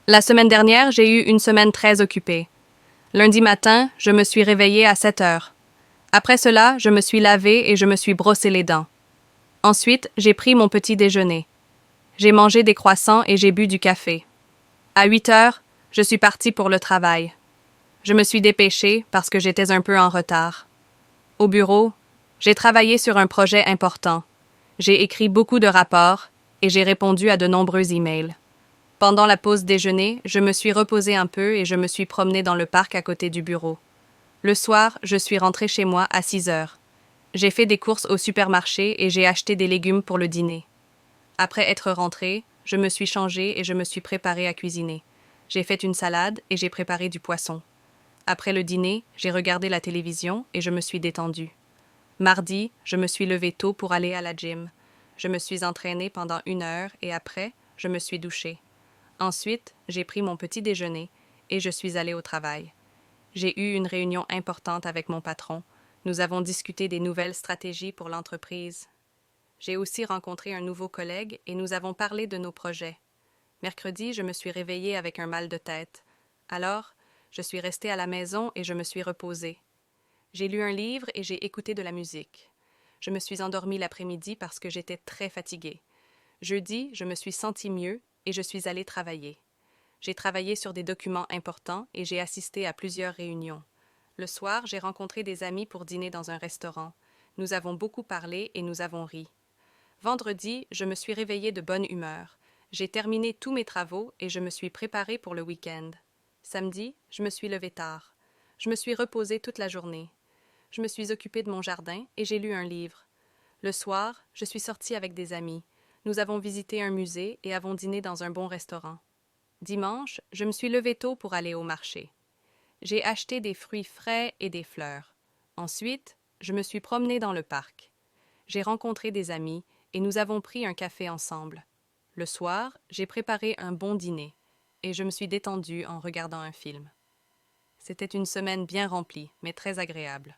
La semaine dernière, j'ai eu une semaine très occupée. Lundi matin, je me suis réveillée à 7 heures. Après cela, je me suis lavée et je me suis brossé les dents. Ensuite, j'ai pris mon petit déjeuner. J'ai mangé des croissants et j'ai bu du café. À 8 heures, je suis partie pour le travail. Je me suis dépêchée parce que j'étais un peu en retard. Au bureau, j'ai travaillé sur un projet important. J'ai écrit beaucoup de rapports et j'ai répondu à de nombreux emails. Pendant la pause déjeuner, je me suis reposée un peu et je me suis promenée dans le parc à côté du bureau. Le soir, je suis rentrée chez moi à 6 heures. J'ai fait des courses au supermarché et j'ai acheté des légumes pour le dîner. Après être rentrée, je me suis changée et je me suis préparée à cuisiner. J'ai fait une salade et j'ai préparé du poisson. Après le dîner, j'ai regardé la télévision et je me suis détendue. Mardi, je me suis levée tôt pour aller à la gym. Je me suis entraînée pendant 1 heure et après, je me suis douchée. Ensuite, j'ai pris mon petit déjeuner et je suis allée au travail. J'ai eu une réunion importante avec mon patron. Nous avons discuté des nouvelles stratégies pour l'entreprise. J'ai aussi rencontré un nouveau collègue et nous avons parlé de nos projets. Mercredi, je me suis réveillée avec un mal de tête. Alors, je suis restée à la maison et je me suis reposée. J'ai lu un livre et j'ai écouté de la musique. Je me suis endormie l'après-midi parce que j'étais très fatiguée. Jeudi, je me suis sentie mieux et je suis allée travailler. J'ai travaillé sur des documents importants et j'ai assisté à plusieurs réunions. Le soir, j'ai rencontré des amis pour dîner dans un restaurant. Nous avons beaucoup parlé et nous avons ri. Vendredi, je me suis réveillée de bonne humeur. J'ai terminé tous mes travaux et je me suis préparée pour le week-end. Samedi, je me suis levée tard. Je me suis reposée toute la journée. Je me suis occupée de mon jardin et j'ai lu un livre. Le soir, je suis sortie avec des amis. Nous avons visité un musée et avons dîné dans un bon restaurant. Dimanche, je me suis levée tôt pour aller au marché. J'ai acheté des fruits frais et des fleurs. Ensuite, je me suis promenée dans le parc. J'ai rencontré des amis et nous avons pris un café ensemble. Le soir, j'ai préparé un bon dîner et je me suis détendue en regardant un film. C'était une semaine bien remplie, mais très agréable.